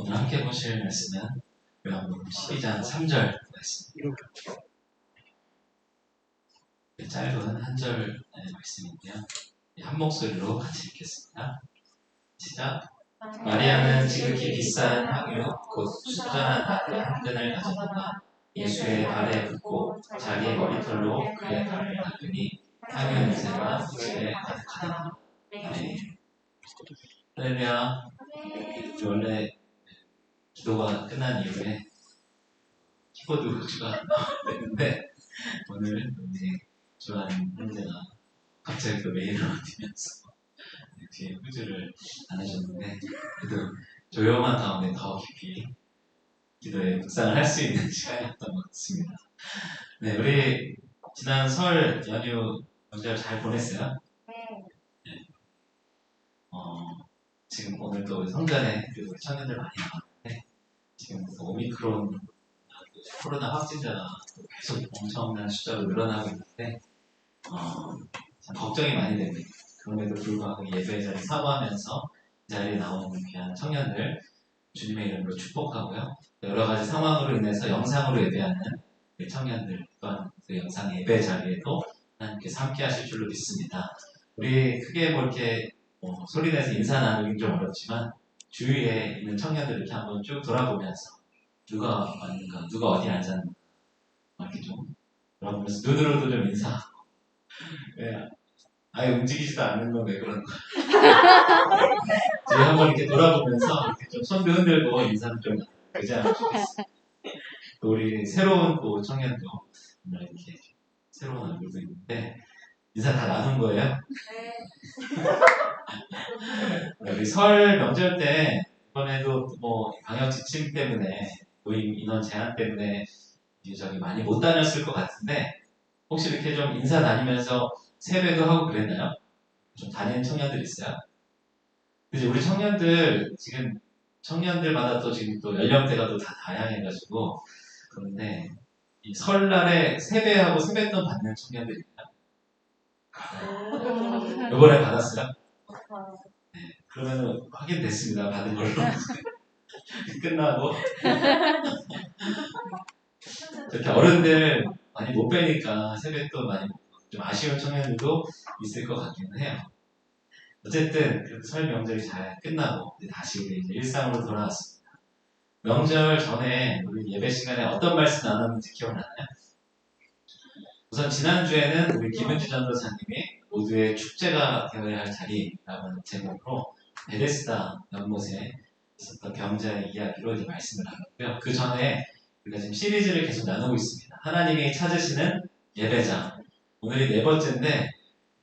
오늘 함께 보실 말씀은 요한복음 12장 3절 말씀입니다. 짧은 한 절 말씀인데요. 한 목소리로 같이 읽겠습니다. 시작. 마리아는 지극히 비싼 향유 곧 수전한 나를 한 끈을 가져다가 예수의 발에 붓고 자기의 머리털로 그의 발을 닦으니 향유 냄새가 집에 가득하더라. 아멘. 할렐루야. 원래 기도가 끝난 이후에 키보드 후주가 나왔는데 오늘 우리 좋아하는 형제가 갑자기 또 메일을 받으면서 뒤에 후주를 안 하셨는데 그래도 조용한 가운데 더 깊이 기도에 묵상을 할 수 있는 시간이었던 것 같습니다. 네, 우리 지난 설 연휴 명절 잘 보냈어요? 네. 지금 오늘 또 성전에 그리고 청년들 많이 나왔는데 지금 오미크론 코로나 확진자가 계속 엄청난 숫자로 늘어나고 있는데 참 걱정이 많이 됩니다. 그럼에도 불구하고 예배 자리 사모하면서 이 자리에 나오는 귀한 청년들 주님의 이름으로 축복하고요. 여러 가지 상황으로 인해서 영상으로 예배하는 청년들 또한 그 영상 예배 자리에도 하나님께서 함께 하실 줄로 믿습니다. 우리 크게 뭐 이렇게 소리내서 인사 나누긴 좀 어렵지만 주위에 있는 청년들 이렇게 한번 쭉 돌아보면서 누가 왔는가, 누가 어디 앉았는가 이렇게 좀 돌아보면서 눈으로도 좀 인사하고 왜 아예 움직이지도 않는 건 왜 그런 거야. 저희 한번 이렇게 돌아보면서 이렇게 좀 손도 흔들고 인사를 좀 하지 않으면 좋겠습니다. 또 우리 새로운 또 청년도 이렇게 새로운 얼굴도 있는데 인사 다 나눈 거예요? 네. 우리 설 명절 때 이번에도 뭐 방역 지침 때문에 모임 인원 제한 때문에 저기 많이 못 다녔을 것 같은데 혹시 이렇게 좀 인사 다니면서 세배도 하고 그랬나요? 좀 다니는 청년들 있어요? 그치, 우리 청년들 지금 청년들마다 또 지금 또 연령대가 또 다 다양해가지고 그런데 이 설날에 세배하고 세뱃돈 받는 청년들 있나요? 이번에 받았어요? 네, 그러면 확인됐습니다. 받은 걸로. 끝나고 이렇게 어른들 많이 못 빼니까 세뱃돈 많이 좀 아쉬운 청년들도 있을 것 같기는 해요. 어쨌든 설 명절이 잘 끝나고 다시 우리 이제 일상으로 돌아왔습니다. 명절 전에 우리 예배 시간에 어떤 말씀 나눴는지 기억나나요? 우선 지난주에는 우리 김은지 전도사님이 모두의 축제가 되어야 할 자리라고 하는 제목으로 베데스다 연못에 있었던 병자의 이야기로 이제 말씀을 나눴고요. 그 전에 우리가 지금 시리즈를 계속 나누고 있습니다. 하나님이 찾으시는 예배장. 오늘이 4번째인데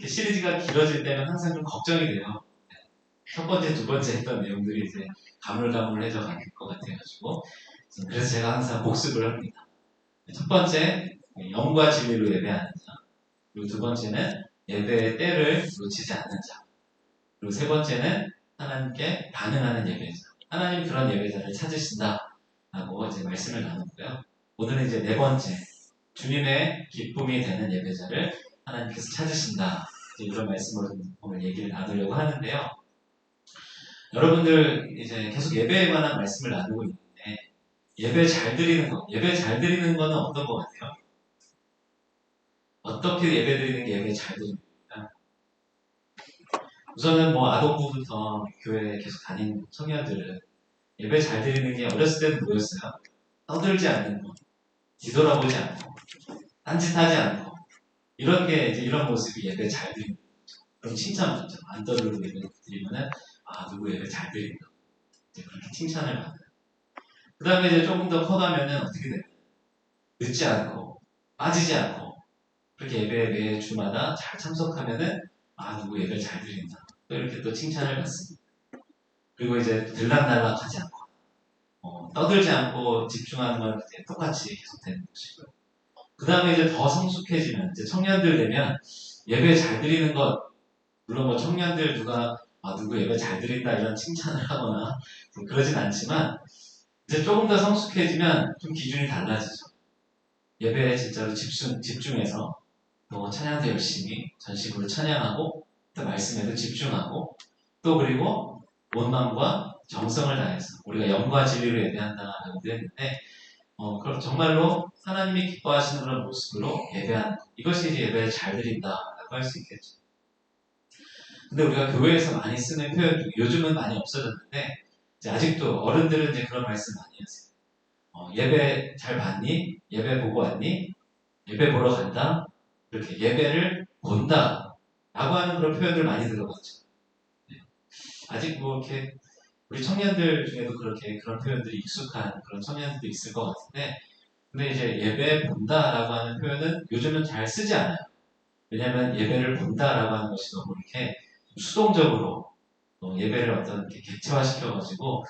시리즈가 길어질 때는 항상 좀 걱정이 돼요. 첫 번째, 두 번째 했던 내용들이 이제 가물가물해져 갈 것 같아가지고 그래서 제가 항상 복습을 합니다. 첫 번째, 영과 진리로 예배하는 자. 그리고 두 번째는 예배의 때를 놓치지 않는 자. 그리고 세 번째는 하나님께 반응하는 예배자. 하나님 그런 예배자를 찾으신다. 라고 이제 말씀을 나눴고요. 오늘은 이제 4번째, 주님의 기쁨이 되는 예배자를 하나님께서 찾으신다. 이런 말씀으로 오늘 얘기를 나누려고 하는데요. 여러분들 이제 계속 예배에 관한 말씀을 나누고 있는데 예배 잘 드리는 거, 예배 잘 드리는 거는 어떤 것 같아요? 어떻게 예배 드리는 게 예배 잘 드립니까? 우선은 뭐 아동부부터 교회에 계속 다니는 청년들은 예배 잘 드리는 게 어렸을 때는 뭐였어요? 떠들지 않는 거, 뒤돌아보지 않고, 딴짓하지 않고 이런 게 이제 이런 모습이 예배 잘 드리는 거죠. 그럼 칭찬받죠. 안 떠들고 예배 드리면은 누구 예배 잘 드린다. 이제 그렇게 칭찬을 받아요. 그 다음에 이제 조금 더 커가면은 어떻게 돼요? 늦지 않고 빠지지 않고 그렇게 예배 매 주마다 잘 참석하면은 누구 예배를 잘 드린다. 또 이렇게 또 칭찬을 받습니다. 그리고 이제 들락날락하지 않고 떠들지 않고 집중하는 건 똑같이 계속되는 것이고요. 그 다음에 이제 더 성숙해지면 이제 청년들 되면 예배 잘 드리는 것 물론 뭐 청년들 누가 누구 예배 잘 드린다 이런 칭찬을 하거나 그러진 않지만 이제 조금 더 성숙해지면 좀 기준이 달라지죠. 예배에 진짜로 집중해서 또 찬양도 열심히 전심으로 찬양하고 또 말씀에도 집중하고 또 그리고 온 마음과 정성을 다해서 우리가 영과 진리로 예배한다라고 되어 있는데 그럼 정말로 하나님이 기뻐하시는 그런 모습으로 예배하는 것. 이것이 이제 예배를 잘 드린다라고 할 수 있겠죠. 근데 우리가 교회에서 많이 쓰는 표현 중에 요즘은 많이 없어졌는데 이제 아직도 어른들은 이제 그런 말씀 많이 하세요. 예배 잘 봤니? 예배 보고 왔니? 예배 보러 간다? 이렇게 예배를 본다 라고 하는 그런 표현들 많이 들어봤죠. 네. 아직 뭐 이렇게 우리 청년들 중에도 그렇게 그런 표현들이 익숙한 그런 청년들도 있을 것 같은데 근데 이제 예배 본다라고 하는 표현은 요즘은 잘 쓰지 않아요. 왜냐하면 예배를 본다라고 하는 것이 너무 이렇게 수동적으로 예배를 어떤 이렇게 객체화시켜가지고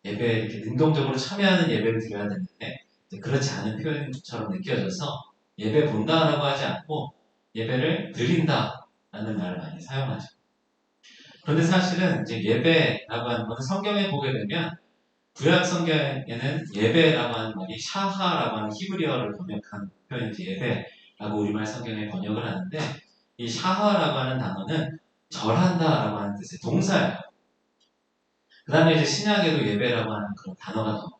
예배에 이렇게 능동적으로 참여하는 예배를 드려야 되는데 그렇지 않은 표현처럼 느껴져서 예배 본다라고 하지 않고 예배를 드린다라는 말을 많이 사용하죠. 그런데 사실은 이제 예배라고 하는 것은 성경에 보게 되면 구약 성경에는 예배라고 하는 말이 샤하라고 하는 히브리어를 번역한 표현이 이제 예배라고 우리말 성경에 번역을 하는데 이 샤하라고 하는 단어는 절한다라고 하는 뜻의 동사예요. 그 다음에 이제 신약에도 예배라고 하는 그런 단어가 나와요.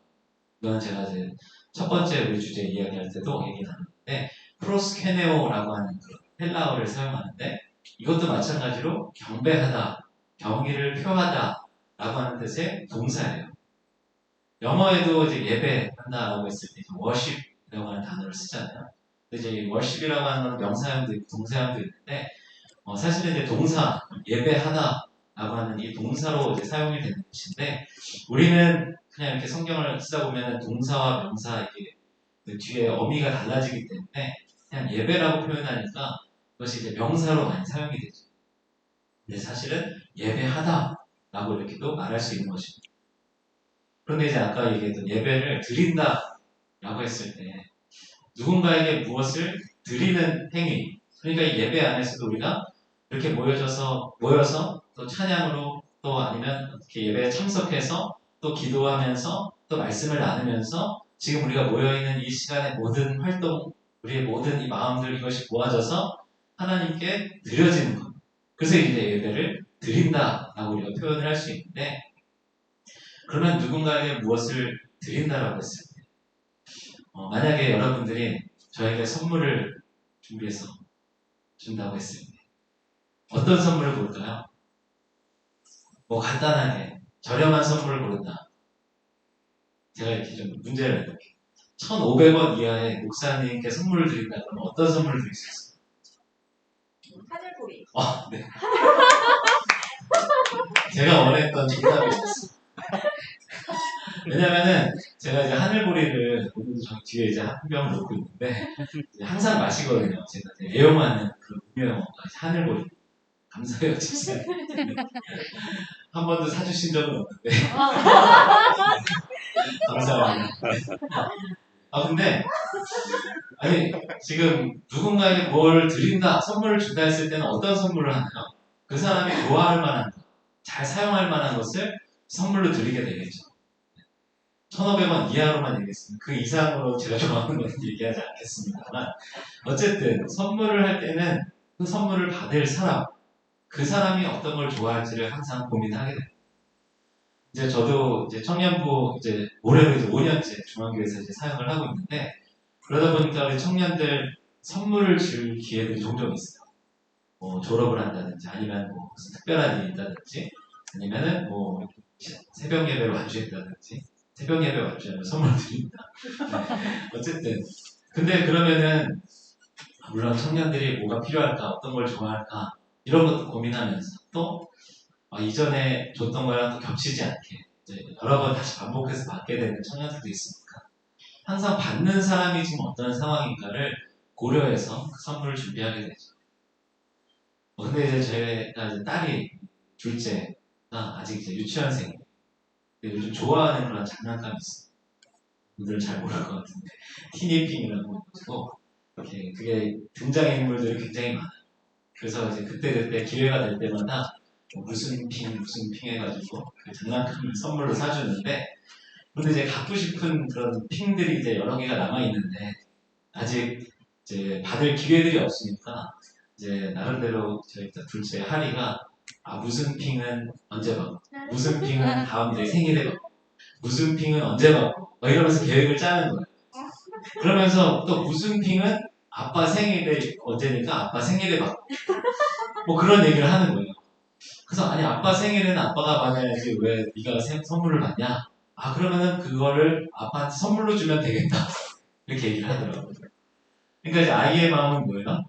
이건 제가 이제 첫 번째 우리 주제 이야기할 때도 얘기 나눴는데 프로스케네오라고 하는 그런 헬라어를 사용하는데 이것도 마찬가지로 경배하다, 경의를 표하다 라고 하는 뜻의 동사예요. 영어에도 이제 예배한다라고 했을 때 worship이라고 하는 단어를 쓰잖아요. 근데 이제 worship이라고 하는 건 명사형도 있고 동사형도 있는데 사실은 이제 동사 예배하다라고 하는 이 동사로 이제 사용이 되는 것인데 우리는 그냥 이렇게 성경을 쓰다 보면 동사와 명사 이게 그 뒤에 어미가 달라지기 때문에 그냥 예배라고 표현하니까 그것이 이제 명사로 많이 사용이 되죠. 근데 사실은 예배하다라고 이렇게도 말할 수 있는 것입니다. 그런데 이제 아까 얘기했던 예배를 드린다라고 했을 때 누군가에게 무엇을 드리는 행위 그러니까 이 예배 안에서도 우리가 이렇게 모여서 또 찬양으로 또 아니면 이렇게 예배에 참석해서 또 기도하면서 또 말씀을 나누면서 지금 우리가 모여있는 이 시간의 모든 활동 우리의 모든 이 마음들 이것이 모아져서 하나님께 드려지는 것 그래서 이제 예배를 드린다라고 우리가 표현을 할 수 있는데 그러면 누군가에게 무엇을 드린다라고 했을 때 만약에 여러분들이 저에게 선물을 준비해서 준다고 했을 때 어떤 선물을 고를까요? 뭐 간단하게 저렴한 선물을 고른다. 제가 이렇게 좀 문제를 해볼게요. 1,500원 이하의 목사님께 선물을 드린다 그러면 어떤 선물을 드릴 수 있어요? 하늘보리. 네. 제가 원했던 정답이었어요. 왜냐면은 제가 이제 하늘보리를 오늘도 저 뒤에 이제 한 병을 놓고 있는데 항상 마시거든요. 제가 이제 애용하는 그 음료 하늘보리. 감사해요, 집사님. 한 번도 사주신 적은 없는데. 감사합니다. 근데, 아니, 지금 누군가에게 뭘 드린다, 선물을 준다 했을 때는 어떤 선물을 하나요? 그 사람이 좋아할 만한, 잘 사용할 만한 것을 선물로 드리게 되겠죠. 1,500원 이하로만 얘기했습니다. 그 이상으로 제가 좋아하는 건 얘기하지 않겠습니다만, 어쨌든 선물을 할 때는 그 선물을 받을 사람, 그 사람이 어떤 걸 좋아할지를 항상 고민하게 됩니다. 이제 저도 이제 청년부 이제 올해로 이제 5년째 중앙교회에서 이제 사역을 하고 있는데 그러다 보니까 우리 청년들 선물을 줄 기회들이 종종 있어요. 뭐 졸업을 한다든지 아니면 뭐 무슨 특별한 일이 있다든지 아니면은 뭐 새벽 예배를 완주했다든지 새벽 예배 완주하면 선물 드립니다. 네. 어쨌든 근데 그러면은 물론 청년들이 뭐가 필요할까 어떤 걸 좋아할까 이런 것도 고민하면서 또 이전에 줬던 거랑 또 겹치지 않게 여러 번 다시 반복해서 받게 되는 청년들도 있으니까 항상 받는 사람이 지금 어떤 상황인가를 고려해서 그 선물을 준비하게 되죠. 근데 이제 제가 이제 딸이 둘째가 아직 이제 유치원생이에요. 요즘 좋아하는 그런 장난감이 있어요. 분들은 잘 모를 것 같은데 티니핑이라고 해가지고 이렇게 그게 등장인물들이 굉장히 많아요. 그래서 이제 그때 기회가 될 때마다 무슨 핑 해가지고 그 장난감을 선물로 사주는데 근데 이제 갖고 싶은 그런 핑들이 이제 여러 개가 남아 있는데 아직 이제 받을 기회들이 없으니까 이제 나름대로 저희 둘째 하리가 무슨 핑은 언제 받고, 무슨 핑은 다음 내 생일에 받고, 무슨 핑은 언제 받고, 막 이러면서 계획을 짜는 거예요. 그러면서 또 무슨 핑은 아빠 생일에 언제니까 아빠 생일에 받고, 뭐 그런 얘기를 하는 거예요. 그래서 아니 아빠 생일에는 아빠가 받아야지 왜 네가 선물을 받냐? 그러면은 그거를 아빠한테 선물로 주면 되겠다. 이렇게 얘기를 하더라고요. 그러니까 이제 아이의 마음은 뭐예요?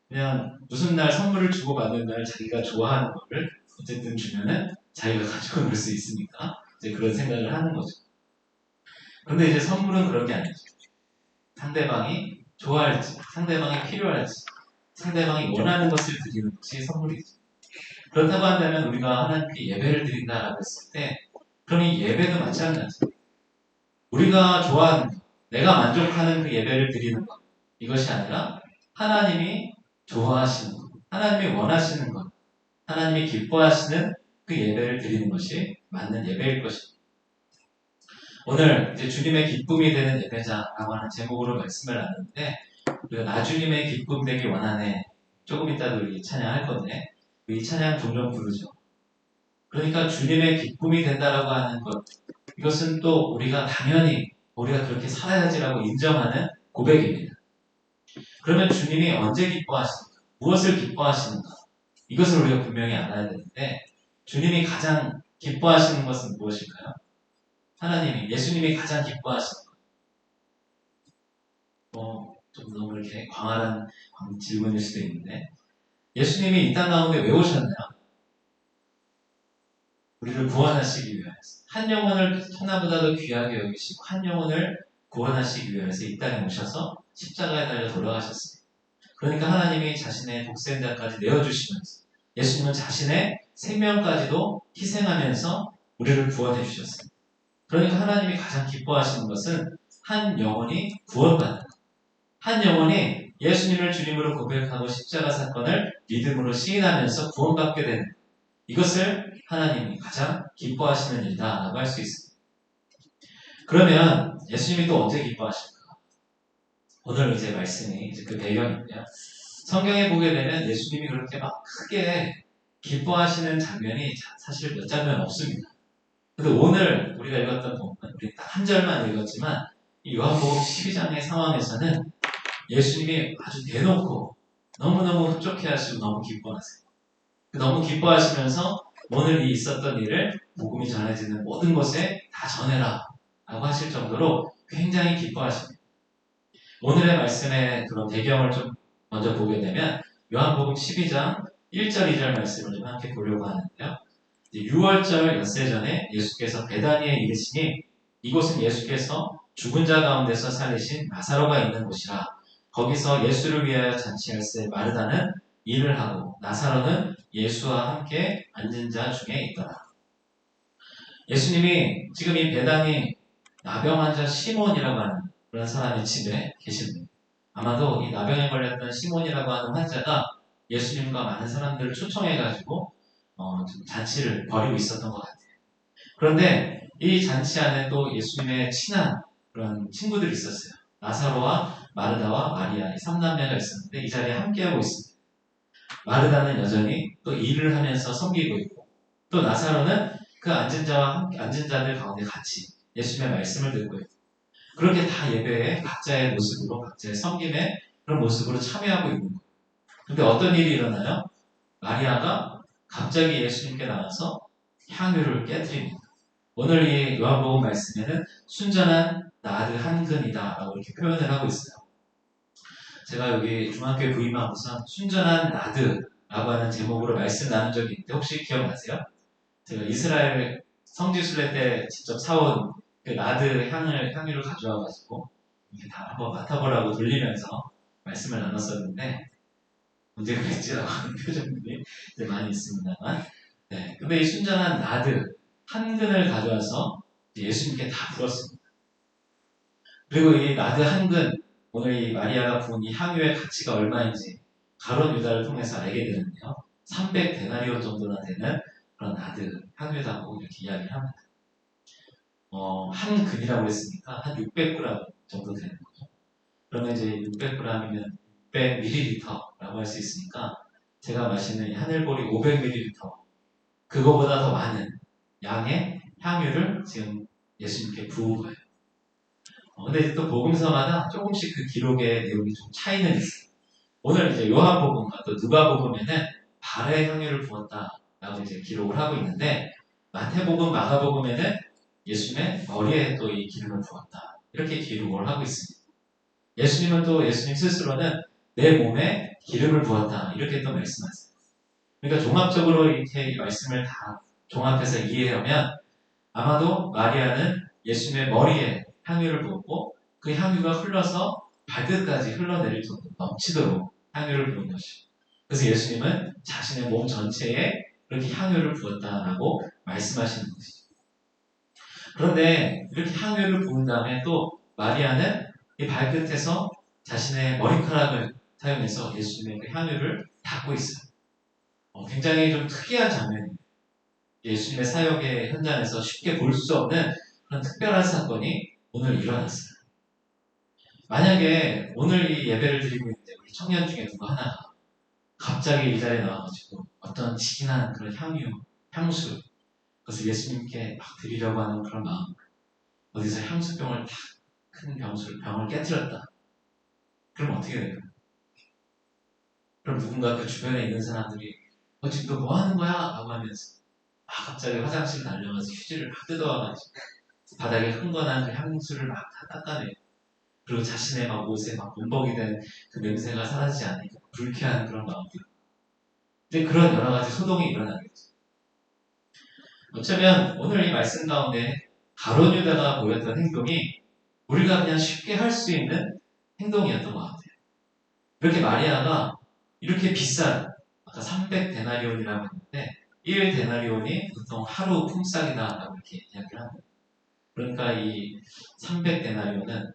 그냥 무슨 날 선물을 주고받는 날 자기가 좋아하는 거를 어쨌든 주면은 자기가 가지고 놀 수 있으니까 이제 그런 생각을 하는 거죠. 그런데 이제 선물은 그런 게 아니죠. 상대방이 좋아할지, 상대방이 필요할지, 상대방이 원하는 것을 드리는 것이 선물이죠. 그렇다고 한다면 우리가 하나님께 예배를 드린다라고 했을 때 그럼 이 예배도 마찬가지예요. 우리가 좋아하는 것, 내가 만족하는 그 예배를 드리는 것 이것이 아니라 하나님이 좋아하시는 것, 하나님이 원하시는 것, 하나님이 기뻐하시는 그 예배를 드리는 것이 맞는 예배일 것입니다. 오늘 이제 주님의 기쁨이 되는 예배자라고 하는 제목으로 말씀을 나누는데 우리가 나 주님의 기쁨 되기 원하네 조금 이따도 우리 찬양할 건데 이 찬양 종종 부르죠. 그러니까 주님의 기쁨이 된다라고 하는 것 이것은 또 우리가 당연히 우리가 그렇게 살아야지라고 인정하는 고백입니다. 그러면 주님이 언제 기뻐하시는가? 무엇을 기뻐하시는가? 이것을 우리가 분명히 알아야 되는데 주님이 가장 기뻐하시는 것은 무엇일까요? 하나님이, 예수님이 가장 기뻐하시는 것. 좀 너무 이렇게 광활한 질문일 수도 있는데 예수님이 이 땅 가운데 왜 오셨나요? 우리를 구원하시기 위해서 한 영혼을 하나보다도 귀하게 여기시고 한 영혼을 구원하시기 위해서 이 땅에 오셔서 십자가에 달려 돌아가셨습니다. 그러니까 하나님이 자신의 독생자까지 내어주시면서 예수님은 자신의 생명까지도 희생하면서 우리를 구원해 주셨습니다. 그러니까 하나님이 가장 기뻐하시는 것은 한 영혼이 구원받는 것. 한 영혼이 예수님을 주님으로 고백하고 십자가 사건을 믿음으로 시인하면서 구원받게 되는 이것을 하나님이 가장 기뻐하시는 일이다라고 할 수 있습니다. 그러면 예수님이 또 언제 기뻐하실까? 오늘 이제 말씀이 이제 그 배경인데요. 성경에 보게 되면 예수님이 그렇게 막 크게 기뻐하시는 장면이 사실 몇 장면 없습니다. 근데 오늘 우리가 읽었던 부분, 우리 딱 한 절만 읽었지만 이 요한복음 12장의 상황에서는 예수님이 아주 대놓고 너무너무 흡족해 하시고 너무 기뻐하세요. 너무 기뻐하시면서 오늘 이 있었던 일을 복음이 전해지는 모든 곳에 다 전해라 라고 하실 정도로 굉장히 기뻐하십니다. 오늘의 말씀의 그런 배경을 좀 먼저 보게 되면 요한복음 12장 1절 2절 말씀을 좀 함께 보려고 하는데요. 6월절 엿새 전에 예수께서 베다니에 이르시니 이곳은 예수께서 죽은 자 가운데서 살리신 나사로가 있는 곳이라 거기서 예수를 위하여 잔치할새 마르다는 일을 하고 나사로는 예수와 함께 앉은 자 중에 있더라. 예수님이 지금 이 베다니 나병 환자 시몬이라고 하는 그런 사람의 집에 계십니다. 아마도 이 나병에 걸렸던 시몬이라고 하는 환자가 예수님과 많은 사람들을 초청해가지고 잔치를 벌이고 있었던 것 같아요. 그런데 이 잔치 안에 또 예수님의 친한 그런 친구들이 있었어요. 나사로와 마르다와 마리아 이 3남매가 있었는데 이 자리에 함께하고 있습니다. 마르다는 여전히 또 일을 하면서 섬기고 있고 또 나사로는 그 앉은 자들 가운데 같이 예수님의 말씀을 듣고 있고 그렇게 다 예배에 각자의 모습으로 각자의 섬김의 그런 모습으로 참여하고 있는 거예요. 근데 어떤 일이 일어나요? 마리아가 갑자기 예수님께 나와서 향유를 깨뜨립니다. 오늘 이 요한복음 말씀에는 순전한 나드 한 근이다 라고 이렇게 표현을 하고 있어요. 제가 여기 중학교에 부임하고서 순전한 나드라고 하는 제목으로 말씀 나눈 적이 있는데 혹시 기억나세요? 제가 이스라엘 성지순례 때 직접 사온 그 나드 향유를 가져와가지고 이렇게 다 한번 맡아보라고 돌리면서 말씀을 나눴었는데 언제 그랬지라고 하는 표정들이 많이 있습니다만 네. 근데 이 순전한 나드 한 근을 가져와서 예수님께 다 부었습니다. 그리고 이 나드 한 근, 오늘 이 마리아가 부은 이 향유의 가치가 얼마인지 가론 유다를 통해서 알게 되는데요. 300데나리온 정도나 되는 그런 나드 향유다고 이렇게 이야기를 합니다. 한 근이라고 했으니까 한 600g 정도 되는 거죠. 그러면 이제 600g이면 600ml라고 할 수 있으니까 제가 마시는 하늘보리 500ml 그거보다 더 많은 양의 향유를 지금 예수님께 부은 거예요. 근데 또 복음서마다 조금씩 그 기록의 내용이 좀 차이는 있어요. 오늘 이제 요한복음과 또 누가복음에는 발에 향유를 부었다라고 이제 기록을 하고 있는데, 마태복음, 마가복음에는 예수님의 머리에 또 이 기름을 부었다, 이렇게 기록을 하고 있습니다. 예수님은 또 예수님 스스로는 내 몸에 기름을 부었다, 이렇게 또 말씀하세요. 그러니까 종합적으로 이렇게 말씀을 다 종합해서 이해하면 아마도 마리아는 예수님의 머리에 향유를 부었고, 그 향유가 흘러서 발끝까지 흘러내릴 정도로 넘치도록 향유를 부은 것이고, 그래서 예수님은 자신의 몸 전체에 그렇게 향유를 부었다라고 말씀하시는 것이죠. 그런데 이렇게 향유를 부은 다음에 또 마리아는 이 발끝에서 자신의 머리카락을 사용해서 예수님의 그 향유를 닦고 있어요. 굉장히 좀 특이한 장면입니다. 예수님의 사역의 현장에서 쉽게 볼 수 없는 그런 특별한 사건이 오늘 일어났어요. 만약에 오늘 이 예배를 드리고 있는데 우리 청년 중에 누구 하나가 갑자기 이 자리에 나와가지고 어떤 진한 그런 향수, 그래서 예수님께 막 드리려고 하는 그런 마음, 어디서 향수병을 탁, 큰 병을 깨뜨렸다. 그럼 어떻게 돼요? 그럼 누군가 그 주변에 있는 사람들이 지금 너 뭐 하는 거야? 라고 하면서 갑자기 화장실 달려가서 휴지를 막 뜯어와가지고 바닥에 흥건한 그 향수를 막 다 닦아내요. 그리고 자신의 막 옷에 막 문벅이 된 그 냄새가 사라지지 않으니까 불쾌한 그런 마음들. 근데 그런 여러 가지 소동이 일어나겠죠. 어쩌면 오늘 이 말씀 가운데 가룟 유다가 보였던 행동이 우리가 그냥 쉽게 할 수 있는 행동이었던 것 같아요. 이렇게 마리아가 이렇게 비싼, 아까 300데나리온이라고 했는데 1데나리온이 보통 하루 품삯이다라고 이렇게 이야기를 합니다. 그러니까 이 300데나리온은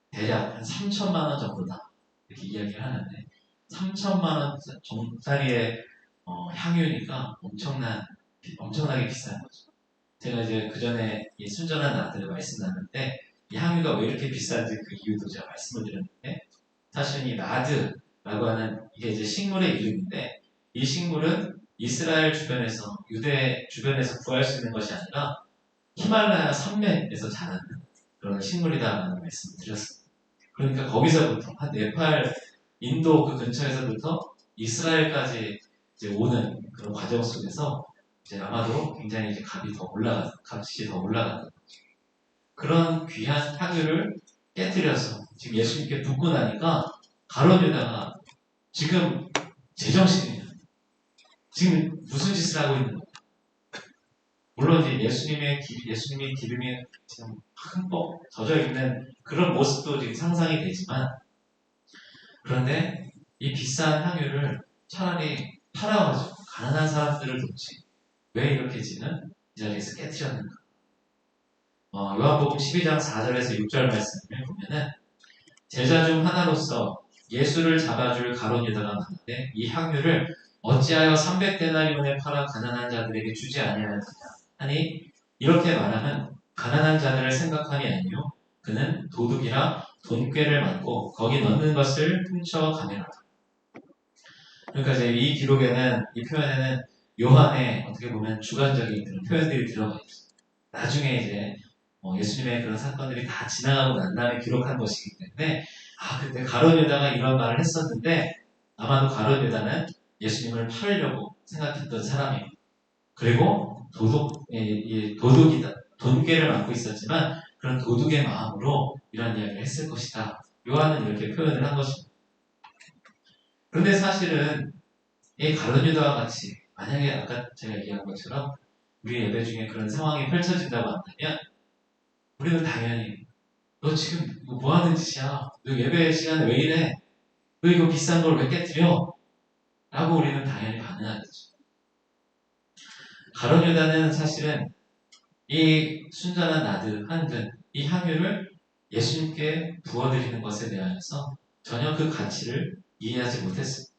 대략 한 3천만 원 정도다, 이렇게 이야기를 하는데, 3천만 원 정도짜리의 향유니까 엄청나게 비싼 거죠. 제가 이제 그 전에 이 순전한 나들을 말씀 나눴는데, 이 향유가 왜 이렇게 비싼지 그 이유도 제가 말씀을 드렸는데, 사실 이 나드라고 하는 이게 이제 식물의 이름인데, 이 식물은 이스라엘 주변에서, 유대 주변에서 구할 수 있는 것이 아니라 히말라야 산맥에서 자라는 그런 식물이다라는 말씀을 드렸습니다. 그러니까 거기서부터 한 네팔, 인도 그 근처에서부터 이스라엘까지 이제 오는 그런 과정 속에서 이제 아마도 굉장히 이제 값이 더 올라갔던 그런 귀한 향유를 깨뜨려서 지금 예수님께 붓고 나니까 가룟 유다가 지금 제정신이에요. 지금 무슨 짓을 하고 있는 거예요? 물론 이제 예수님의 기름이 지금 흠뻑 젖어 있는 그런 모습도 지금 상상이 되지만, 그런데 이 비싼 향유를 차라리 팔아가지고 가난한 사람들을 돕지 왜 이렇게 지는 이 자리에서 깨뜨렸는가? 요한복음 12장 4절에서 6절 말씀을 보면은 제자 중 하나로서 예수를 잡아줄 가룟 유다가 많은데 이 향유를 어찌하여 300데나리온에 팔아 가난한 자들에게 주지 아니하였느냐 하니, 이렇게 말하면 가난한 자들을 생각함이 아니요 그는 도둑이라 돈꾀를 맞고 거기 넣는 것을 훔쳐 가매라. 그러니까 이제 이 기록에는, 이 표현에는 요한의 어떻게 보면 주관적인 그런 표현들이 들어가 있어요. 나중에 이제 예수님의 그런 사건들이 다 지나가고 난 다음에 기록한 것이기 때문에 그때 가룟 유다가 이런 말을 했었는데, 아마도 가룟 유다는 예수님을 팔려고 생각했던 사람이고, 그리고 도둑이다, 돈꾀를 맡고 있었지만 그런 도둑의 마음으로 이런 이야기를 했을 것이다. 요한은 이렇게 표현을 한 것입니다. 그런데 사실은 이 가룟 유다와 같이 만약에 아까 제가 얘기한 것처럼 우리 예배 중에 그런 상황이 펼쳐진다고 한다면 우리는 당연히 너 지금 이거 뭐 하는 짓이야? 너 예배 시간에 왜 이래? 너 이거 비싼 걸 왜 깨뜨려? 라고 우리는 당연히 반응하겠죠. 가룟 유다는 사실은 이 순전한 나드, 한근, 이 향유를 예수님께 부어드리는 것에 대하여서 전혀 그 가치를 이해하지 못했습니다.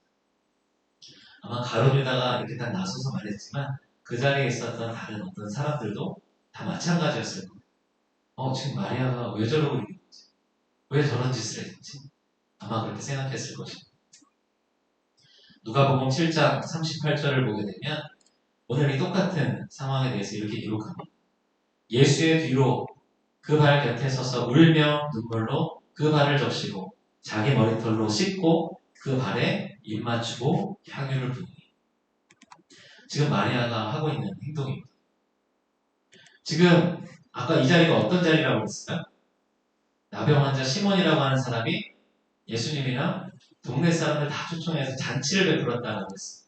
아마 가룟 유다가 이렇게 딱 나서서 말했지만 그 자리에 있었던 다른 어떤 사람들도 다 마찬가지였을 거예요. 지금 마리아가 왜 저러고 있는 거지? 왜 저런 짓을 했지? 아마 그렇게 생각했을 것입니다. 누가복음 7장 38절을 보게 되면 오늘 이 똑같은 상황에 대해서 이렇게 기록합니다. 예수의 뒤로 그 발 곁에 서서 울며 눈물로 그 발을 적시고 자기 머리털로 씻고 그 발에 입 맞추고 향유를 부으니. 지금 마리아가 하고 있는 행동입니다. 지금 아까 이 자리가 어떤 자리라고 했어요? 나병 환자 시몬이라고 하는 사람이 예수님이랑 동네 사람들 다 초청해서 잔치를 베풀었다고 했어요.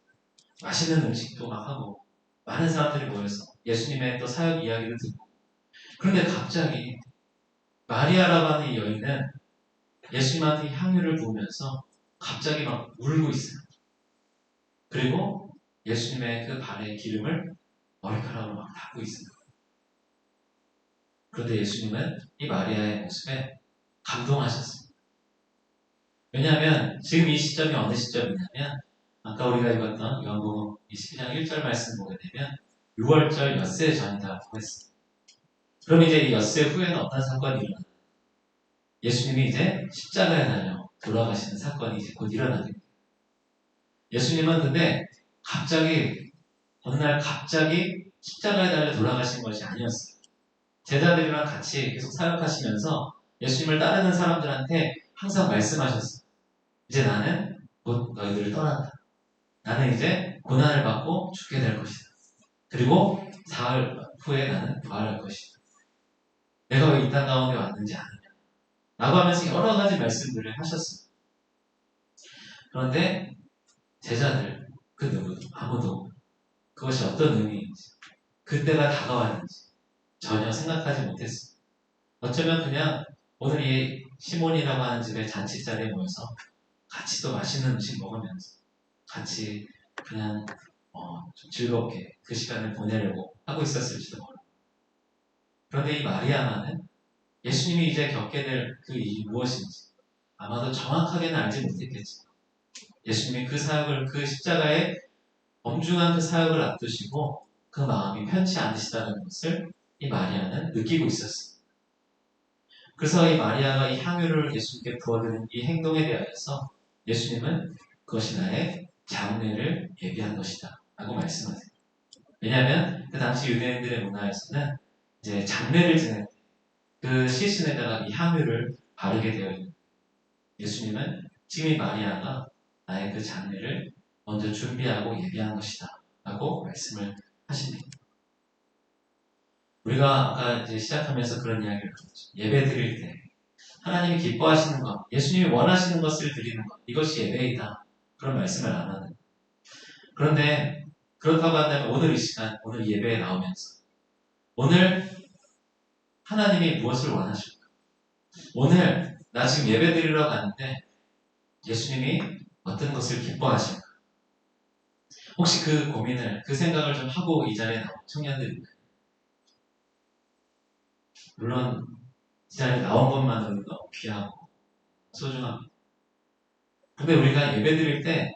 맛있는 음식도 막 하고 많은 사람들이 모여서 예수님의 또 사역 이야기를 듣고. 그런데 갑자기 마리아라고 하는 이 여인은 예수님한테 향유를 부으면서 갑자기 막 울고 있어요. 그리고 예수님의 그 발에 기름을 머리카락으로 막 닦고 있어요. 그런데 예수님은 이 마리아의 모습에 감동하셨어요. 왜냐하면 지금 이 시점이 어느 시점이냐면 아까 우리가 읽었던 요한복음 22장 1절 말씀 보게 되면 6월절 엿새 전이라고 했어요. 그럼 이제 이 엿새 후에는 어떤 사건이 일어나요? 예수님이 이제 십자가에 달려 돌아가시는 사건이 이제 곧 일어나게 됩니다. 예수님은 근데 갑자기 어느 날 갑자기 십자가에 달려 돌아가신 것이 아니었어요. 제자들이랑 같이 계속 사역하시면서 예수님을 따르는 사람들한테 항상 말씀하셨어요. 이제 나는 곧 너희들을 떠난다. 나는 이제 고난을 받고 죽게 될 것이다. 그리고 사흘 후에 나는 부활할 것이다. 내가 왜 이 땅 가운데 왔는지 아느냐. 라고 하면서 여러 가지 말씀들을 하셨습니다. 그런데 제자들, 그 누구도, 아무도 그것이 어떤 의미인지, 그때가 다가왔는지 전혀 생각하지 못했습니다. 어쩌면 그냥 오늘 이 시몬이라고 하는 집의 잔치자리에 모여서 같이 또 맛있는 음식 먹으면서 같이 그냥 좀 즐겁게 그 시간을 보내려고 하고 있었을지도 모릅니다. 그런데 이 마리아만은 예수님이 이제 겪게 될 그 일이 무엇인지 아마도 정확하게는 알지 못했겠지만 예수님이 그 사역을, 그 십자가의 엄중한 그 사역을 앞두시고 그 마음이 편치 않으시다는 것을 이 마리아는 느끼고 있었습니다. 그래서 이 마리아가 이 향유를 예수님께 부어드는 이 행동에 대하여서 예수님은 그것이 나의 장례를 예비한 것이다 라고 말씀하세요. 왜냐하면 그 당시 유대인들의 문화에서는 이제 장례를 지낼 때 그 시신에다가 이 향유를 바르게 되어 있는 예수님은 지금 이 마리아가 나의 그 장례를 먼저 준비하고 예비한 것이다 라고 말씀을 하십니다. 우리가 아까 이제 시작하면서 그런 이야기를 들었죠. 예배 드릴 때 하나님이 기뻐하시는 것, 예수님이 원하시는 것을 드리는 것, 이것이 예배이다. 그런 말씀을 안 하는. 그런데 그렇다고 한다면 오늘 이 시간, 오늘 예배에 나오면서 오늘 하나님이 무엇을 원하실까? 오늘 나 지금 예배 드리러 가는데 예수님이 어떤 것을 기뻐하실까? 혹시 그 고민을, 그 생각을 좀 하고 이 자리에 나온 청년들입니다. 물론 이 자리에 나온 것만으로도 너무 귀하고 소중합니다. 근데 우리가 예배 드릴 때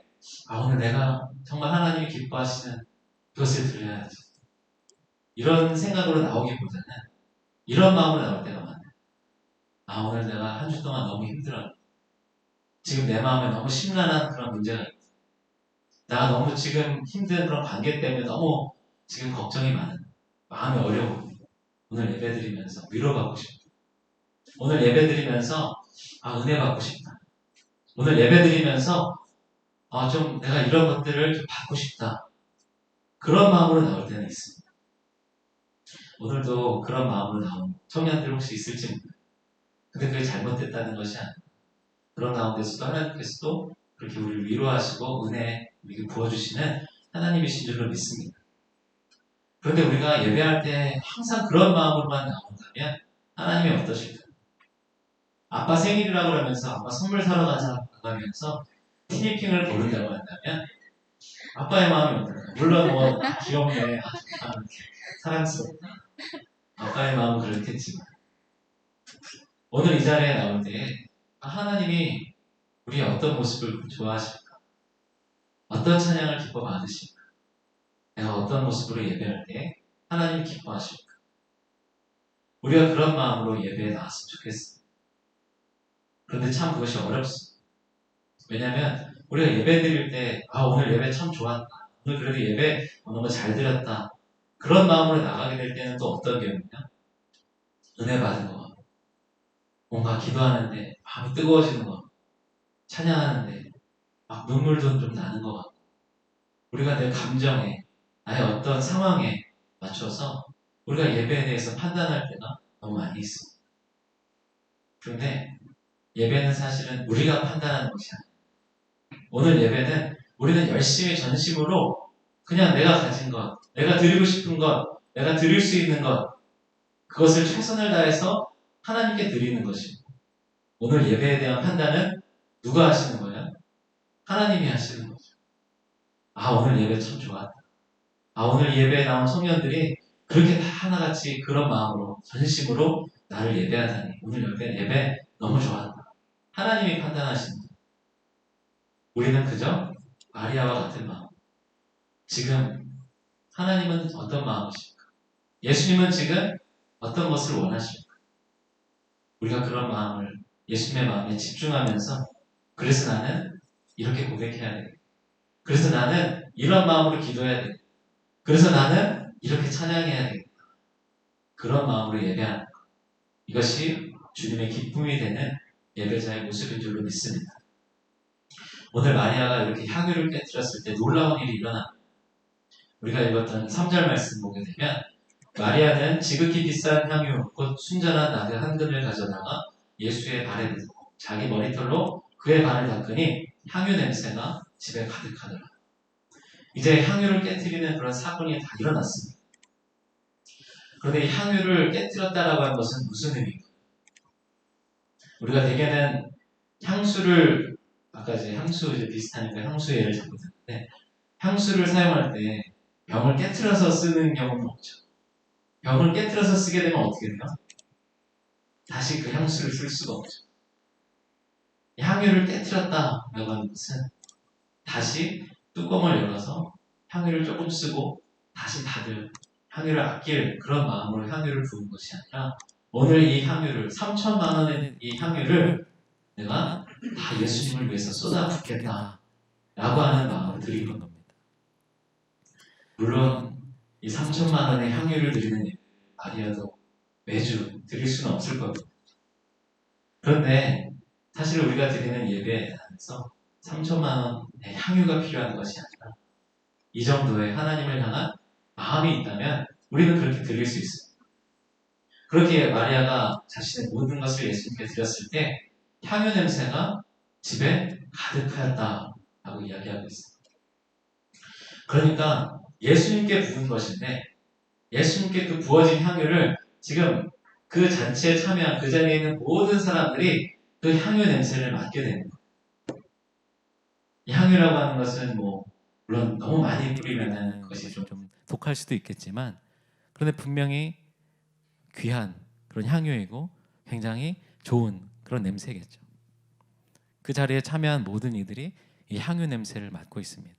오늘 내가 정말 하나님이 기뻐하시는 그것을 드려야지. 이런 생각으로 나오기보다는 이런 마음으로 나올 때가 많아요. 오늘 내가 한 주 동안 너무 힘들어요. 지금 내 마음에 너무 심란한 그런 문제가 있다. 나 너무 지금 힘든 그런 관계 때문에 너무 지금 걱정이 많은 마음이 어려워. 오늘 예배 드리면서 위로받고 싶다. 오늘 예배 드리면서 은혜 받고 싶다. 오늘 예배 드리면서 좀 내가 이런 것들을 좀 받고 싶다. 그런 마음으로 나올 때는 있습니다. 오늘도 그런 마음으로 나온 청년들 혹시 있을지 모릅니다. 근데 그게 잘못됐다는 것이 아니에요. 그런 가운데서도 하나님께서도 그렇게 우리를 위로하시고 은혜 우리에게 부어주시는 하나님이신 줄로 믿습니다. 그런데 우리가 예배할 때 항상 그런 마음으로만 나온다면 하나님이 어떠실까요? 아빠 생일이라고 그러면서 아빠 선물 사러 가면서 티니핑을 고른다고 한다면 아빠의 마음이 어떨까요? 물론 귀엽네, 사랑스럽다. 아빠의 마음은 그렇겠지만 오늘 이 자리에 나올 때 하나님이 우리의 어떤 모습을 좋아하실까? 어떤 찬양을 기뻐 받으실까? 내가 어떤 모습으로 예배할 때 하나님이 기뻐하실까? 우리가 그런 마음으로 예배에 나왔으면 좋겠습니다. 그런데 참 그것이 어렵습니다. 왜냐하면 우리가 예배 드릴 때 오늘 예배 참 좋았다. 오늘 그래도 예배 어느 거 잘 드렸다. 그런 마음으로 나가게 될 때는 또 어떤 경우냐? 은혜 받은 거 같고, 뭔가 기도하는데 마음이 뜨거워지는 거 같고, 찬양하는데 막 눈물도 좀 나는 것 같고, 우리가 내 감정에, 나의 어떤 상황에 맞춰서 우리가 예배에 대해서 판단할 때가 너무 많이 있어. 그런데 예배는 사실은 우리가 판단하는 것이 아니야. 오늘 예배는 우리는 열심히 전심으로 그냥 내가 가진 것, 내가 드리고 싶은 것, 내가 드릴 수 있는 것, 그것을 최선을 다해서 하나님께 드리는 것이고, 오늘 예배에 대한 판단은 누가 하시는 거예요? 하나님이 하시는 거죠. 아, 오늘 예배 참 좋았다. 아, 오늘 예배에 나온 청년들이 그렇게 다 하나같이 그런 마음으로, 전심으로 나를 예배하다니. 오늘 예배 너무 좋았다. 하나님이 판단하시는 거예요. 우리는 그저 마리아와 같은 마음. 지금 하나님은 어떤 마음이십니까? 예수님은 지금 어떤 것을 원하십니까? 우리가 그런 마음을 예수님의 마음에 집중하면서 그래서 나는 이렇게 고백해야 돼. 그래서 나는 이런 마음으로 기도해야 돼. 그래서 나는 이렇게 찬양해야 돼. 그런 마음으로 예배하는 것. 이것이 주님의 기쁨이 되는 예배자의 모습인 줄로 믿습니다. 오늘 마리아가 이렇게 향유를 깨뜨렸을 때 놀라운 일이 일어납니다. 우리가 읽었던 3절 말씀 보게 되면 마리아는 지극히 비싼 향유 곧 순전한 나드 한 근을 가져다가 예수의 발에 묻고 자기 머리털로 그의 발을 닦으니 향유 냄새가 집에 가득하더라. 이제 향유를 깨뜨리는 그런 사건이 다 일어났습니다. 그런데 이 향유를 깨뜨렸다라고 하는 것은 무슨 의미인가? 우리가 대개는 향수를 아까 이제 향수 이제 비슷하니까 향수 예를 잡고 듣는데 향수를 사용할 때 병을 깨뜨려서 쓰는 경우는 없죠. 병을 깨뜨려서 쓰게 되면 어떻게 돼요? 다시 그 향수를 쓸 수가 없죠. 향유를 깨뜨렸다라고 하는 것은 다시 뚜껑을 열어서 향유를 조금 쓰고 다시 닫을 향유를 아낄 그런 마음으로 향유를 부은 것이 아니라 오늘 이 향유를 3천만 원의 이 향유를 내가 다 예수님을 위해서 쏟아붓겠다 라고 하는 마음으로 드리는 겁니다. 물론 이 3천만 원의 향유를 드리는 마리아도 매주 드릴 수는 없을 겁니다. 그런데 사실 우리가 드리는 예배 안에서 3천만 원의 향유가 필요한 것이 아니라 이 정도의 하나님을 향한 마음이 있다면 우리는 그렇게 드릴 수 있습니다. 그렇게 마리아가 자신의 모든 것을 예수님께 드렸을 때 향유 냄새가 집에 가득하였다라고 이야기하고 있습니다. 그러니까 예수님께 부은 것인데 예수님께 그 부어진 향유를 지금 그 잔치에 참여한 그 자리에 있는 모든 사람들이 그 향유 냄새를 맡게 되는 거예요. 이 향유라고 하는 것은 물론 너무 많이 뿌리면 그것이 좀 독할 수도 있겠지만 그런데 분명히 귀한 그런 향유이고 굉장히 좋은 그런 냄새겠죠. 그 자리에 참여한 모든 이들이 이 향유 냄새를 맡고 있습니다.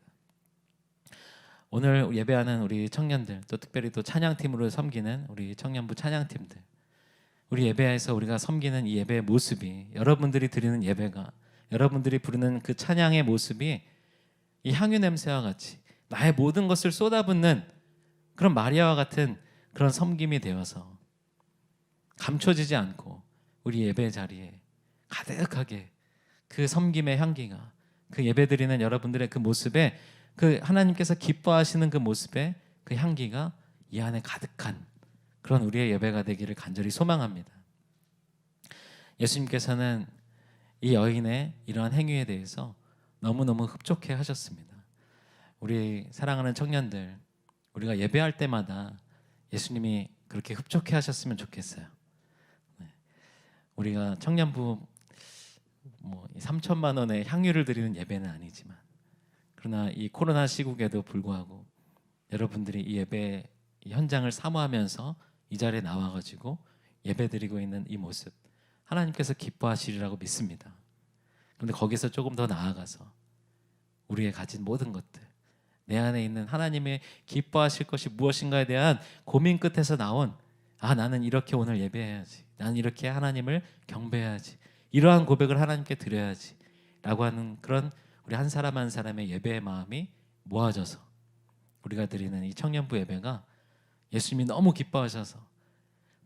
오늘 예배하는 우리 청년들, 또 특별히 또 찬양팀으로 섬기는 우리 청년부 찬양팀들, 우리 예배에서 우리가 섬기는 이 예배의 모습이, 여러분들이 드리는 예배가, 여러분들이 부르는 그 찬양의 모습이 이 향유 냄새와 같이 나의 모든 것을 쏟아붓는 그런 마리아와 같은 그런 섬김이 되어서 감춰지지 않고 우리 예배 자리에 가득하게 그 섬김의 향기가, 그 예배드리는 여러분들의 그 모습에, 그 하나님께서 기뻐하시는 그 모습에 그 향기가 이 안에 가득한 그런 우리의 예배가 되기를 간절히 소망합니다. 예수님께서는 이 여인의 이러한 행위에 대해서 너무너무 흡족해 하셨습니다. 우리 사랑하는 청년들, 우리가 예배할 때마다 예수님이 그렇게 흡족해 하셨으면 좋겠어요. 우리가 청년부 3천만 원의 향유를 드리는 예배는 아니지만, 그러나 이 코로나 시국에도 불구하고 여러분들이 이 예배 현장을 사모하면서 이 자리에 나와가지고 예배드리고 있는 이 모습, 하나님께서 기뻐하시리라고 믿습니다. 그런데 거기서 조금 더 나아가서 우리의 가진 모든 것들, 내 안에 있는 하나님의 기뻐하실 것이 무엇인가에 대한 고민 끝에서 나온, 나는 이렇게 오늘 예배해야지, 나는 이렇게 하나님을 경배해야지, 이러한 고백을 하나님께 드려야지 라고 하는 그런 우리 한 사람 한 사람의 예배의 마음이 모아져서 우리가 드리는 이 청년부 예배가 예수님이 너무 기뻐하셔서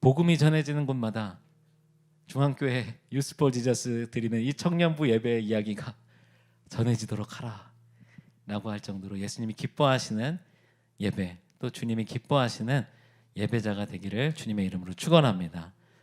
복음이 전해지는 곳마다 중앙교회 유스포 지저스 드리는 이 청년부 예배의 이야기가 전해지도록 하라 라고 할 정도로 예수님이 기뻐하시는 예배, 또 주님이 기뻐하시는 예배자가 되기를 주님의 이름으로 축원합니다.